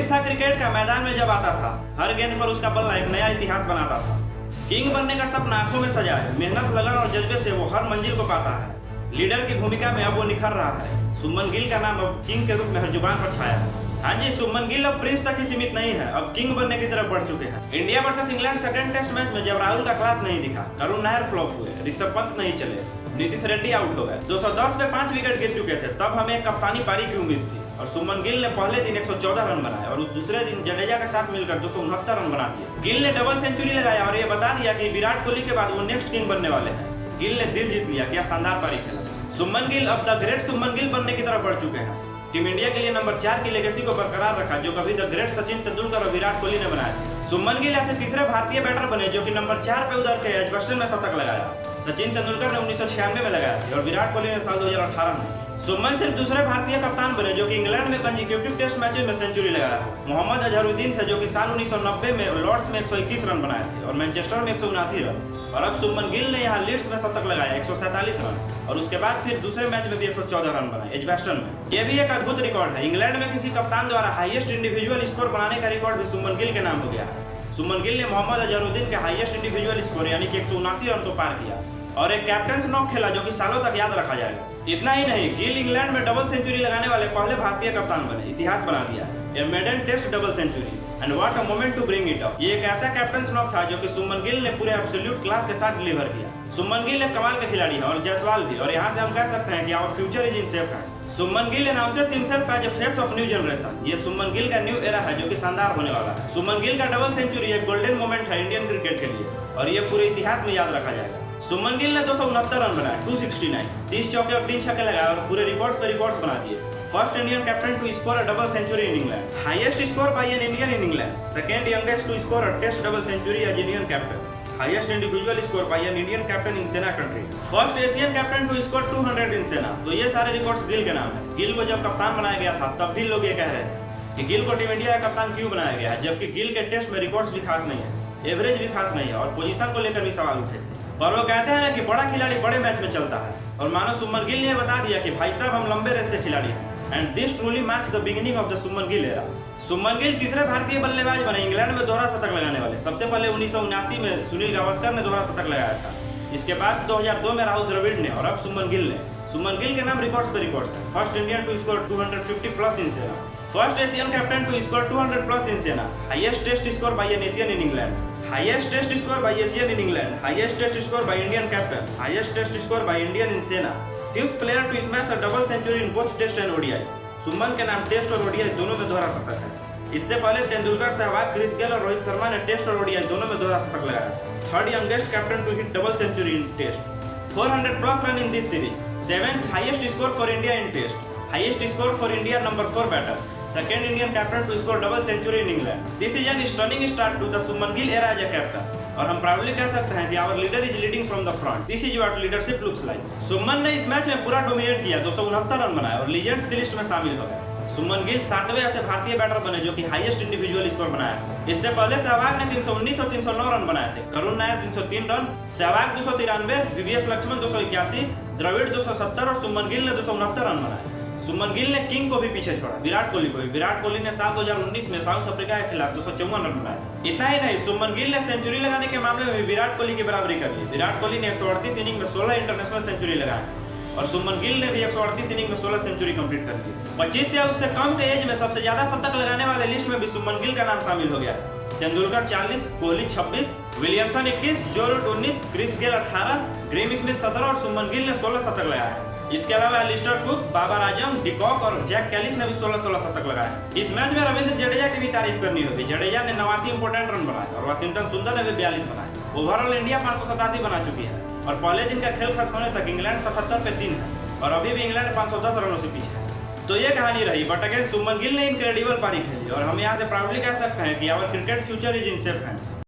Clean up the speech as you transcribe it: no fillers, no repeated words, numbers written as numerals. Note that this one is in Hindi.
प्रिंस था क्रिकेट का, मैदान में जब आता था हर गेंद पर उसका बल्ला एक नया इतिहास बनाता था। किंग बनने का सपना आंखों में सजा है, मेहनत लगन और जज्बे से वो हर मंजिल को पाता है। लीडर की भूमिका में अब वो निखर रहा है। शुभमन गिल का नाम अब किंग के रूप में हर जुबान पर छाया है। हाँ जी, शुभमन गिल अब प्रिंस तक ही सीमित नहीं है, अब किंग बनने की तरफ बढ़ चुके हैं। India versus England second test match में जब राहुल का क्लास नहीं दिखा, करुण नायर फ्लॉप हुए, ऋषभ पंत नहीं चले, नीतीश रेड्डी आउट हो गए, 210 पे 5 विकेट गिर चुके थे, तब हमें कप्तानी पारी की उम्मीद थी और शुभमन गिल ने पहले दिन 114 रन बनाए और उस दूसरे दिन जडेजा के साथ मिलकर 269 रन बना दिए। गिल ने डबल सेंचुरी लगाया और ये बता दिया कि विराट कोहली के बाद वो नेक्स्ट किंग बनने वाले हैं। गिल ने दिल जीत लिया, क्या शानदार पारी खेला। शुभमन गिल अब द ग्रेट शुभमन गिल बनने की तरफ बढ़ चुके हैं। टीम इंडिया के लिए नंबर 4 की लेगेसी को बरकरार रखा जो कभी द ग्रेट सचिन तेंदुलकर और विराट कोहली ने बनाया था। शुभमन गिल ऐसे तीसरे भारतीय बैटर बने जो कि नंबर 4 पे उतर के एजबस्टन में शतक लगाया। सचिन तेंदुलकर ने 1996 में लगाया था और विराट कोहली ने साल 2018 में। शुभमन सिर्फ दूसरे भारतीय कप्तान बने जो कि इंग्लैंड में कंसेक्यूटिव टेस्ट मैचेस में सेंचुरी लगाया। मोहम्मद अजहरुद्दीन थे जो कि साल 1990 में लॉर्ड्स में 121 रन बनाए थे और मैनचेस्टर में 179 रन। और अब शुभमन गिल ने यहाँ लीड्स में शतक लगाया 147 रन और उसके बाद फिर दूसरे मैच में भी 114 रन बनाए एजबस्टन में। यह भी एक अद्भुत रिकॉर्ड है। इंग्लैंड में किसी कप्तान द्वारा हाईएस्ट इंडिविजुअल स्कोर बनाने का रिकॉर्ड भी शुभमन गिल के नाम हो गया है। शुभमन गिल ने मोहम्मद अजहरुद्दीन के हाईएस्ट इंडिविजुअल स्कोर यानी कि 179 रन को पार किया और एक कैप्टन नॉक खेला जो कि सालों तक याद रखा जाएगा। इतना ही नहीं, गिल इंग्लैंड में डबल सेंचुरी लगाने वाले पहले भारतीय कप्तान बने, इतिहास बना दिया। A maiden test double century and what a moment to bring it up. ये एक ऐसा कैप्टन नॉक था जो कि शुभमन गिल ने पूरे एब्सोल्यूट क्लास के साथ डिलीवर किया। शुभमन गिल एक कमाल का खिलाड़ी है और जायसवाल भी, और यहाँ से हम कह सकते हैं कि our future is in safe hand. Shubman Gill announces himself as a face of new generation. ये शुभमन गिल का न्यू एरा है जो कि शानदार होने वाला है। शुभमन गिल का डबल सेंचुरी एक गोल्डन मोमेंट है इंडियन क्रिकेट के लिए और ये पूरे इतिहास में याद रखा जाएगा। शुभमन गिल ने 269 रन बनाए, 269, 30 चौके और 3 छक्के लगाए और पूरे रिकॉर्ड्स पे रिकॉर्ड्स बना दिए। First Indian captain to score a double century in England, highest score by an Indian in England, second youngest to score a test double century as Indian captain, highest individual score by an Indian captain in SENA country, first Asian captain to score 200 in SENA. तो ये सारे रिकॉर्ड्स गिल के नाम है। गिल को जब कप्तान बनाया गया था तब भी लोग ये कह रहे थे कि गिल को टीम इंडिया का कप्तान क्यों बनाया गया है, जबकि गिल के टेस्ट में रिकॉर्ड्स भी खास नहीं है, एवरेज भी खास नहीं है और पोजीशन को लेकर भी सवाल उठे थे। पर वो कहते हैं कि बड़ा खिलाड़ी बड़े मैच में चलता है और मानो शुभमन गिल ने बता दिया कि भाई साहब हम लंबे रेस के खिलाड़ी हैं and this truly marks the beginning of the Shubman Gill era. Shubman Gill तीसरे भारतीय बल्लेबाज बने इंग्लैंड में दोहरा शतक लगाने वाले। सबसे पहले 1979 में सुनील गावस्कर ने दोहरा शतक लगाया था, इसके बाद 2002 में राहुल द्रविड़ ने और अब शुभमन गिल ने। शुभमन गिल के नाम रिकॉर्ड्स पे रिकॉर्ड्स है। First Indian to score 250 plus in SENA, first Asian captain to score 200 plus in SENA, highest test score by an Asian in England, highest test score by Asian in England, highest test score by Indian captain, highest test score by Indian in SENA, fifth player to smash a double century in both test and ODI. Shubman के नाम टेस्ट और ओडीआई दोनों में दोहरा शतक है। इससे पहले तेंदुलकर, सहवाग, क्रिस गेल और रोहित शर्मा ने टेस्ट और ओडीआई दोनों में दोहरा शतक लगाया। Third youngest captain to hit double century in test, 400 plus run in this series, seventh highest score for India in test, highest score for India number 4 batter, second Indian captain to score double century in England. This is an stunning start to the Shubman Gill era as a captain. और हम प्राउडली कह सकते हैं कि our leader is leading from the front. This is what leadership looks like. Shubman ने इस मैच में पूरा डोमिनेट किया, 269 रन बनाए और लीजेंड्स की लिस्ट में शामिल हो गए। शुभमन गिल 7वें ऐसे भारतीय बैटर बने जो कि हाईएस्ट इंडिविजुअल स्कोर बनाया। इससे पहले सहवाग ने 319 और 309 रन बनाए थे, करुण नायर 303 रन, सहवाग 293, वीवीएस लक्ष्मण 281, द्रविड़ 270 और शुभमन गिल ने 269 रन बनाए। शुभमन गिल ने किंग को भी पीछे छोड़ा, विराट कोहली को भी। विराट कोहली ने साल 2019 में साउथ अफ्रीका के खिलाफ 254 रन बनाए थे। इतना ही नहीं, शुभमन गिल ने सेंचुरी लगाने के मामले में विराट कोहली की बराबरी कर ली। विराट कोहली ने 138 इनिंग में 16 इंटरनेशनल सेंचुरी लगाए और शुभमन गिल ने भी 138 इनिंग में 16 सेंचुरी कंप्लीट कर दी। 25 या उससे कम के एज में सबसे ज्यादा शतक लगाने वाले लिस्ट में भी शुभमन गिल का नाम शामिल हो गया। Tendulkar 40, Kohli 26, Williamson 21, Joe Root 19, Chris Gayle 18, Graeme Smith 17 और शुभमन गिल ने 16 शतक लगाया। इसके अलावा Alastair cook, Babar Azam, de Kock और जैक कैलिस ने भी 16-16 शतक लगाए। इस मैच में रविंद्र जडेजा की भी तारीफ करनी होगी। जडेजा ने 89 इंपोर्टेंट रन बनाए और वाशिंगटन सुंदर ने भी 42 बनाए। ओवरऑल इंडिया 587 बना चुकी है और पहले दिन का खेल खत्म होने तक इंग्लैंड 77 पे 3 है और अभी भी इंग्लैंड 510 रनों से पीछे है। तो ये कहानी रही, बट अगेन शुभमन गिल ने इनक्रेडिबल पारी खेली और हम यहाँ से प्राउडली कह सकते हैं कि our cricket future is in safe hand.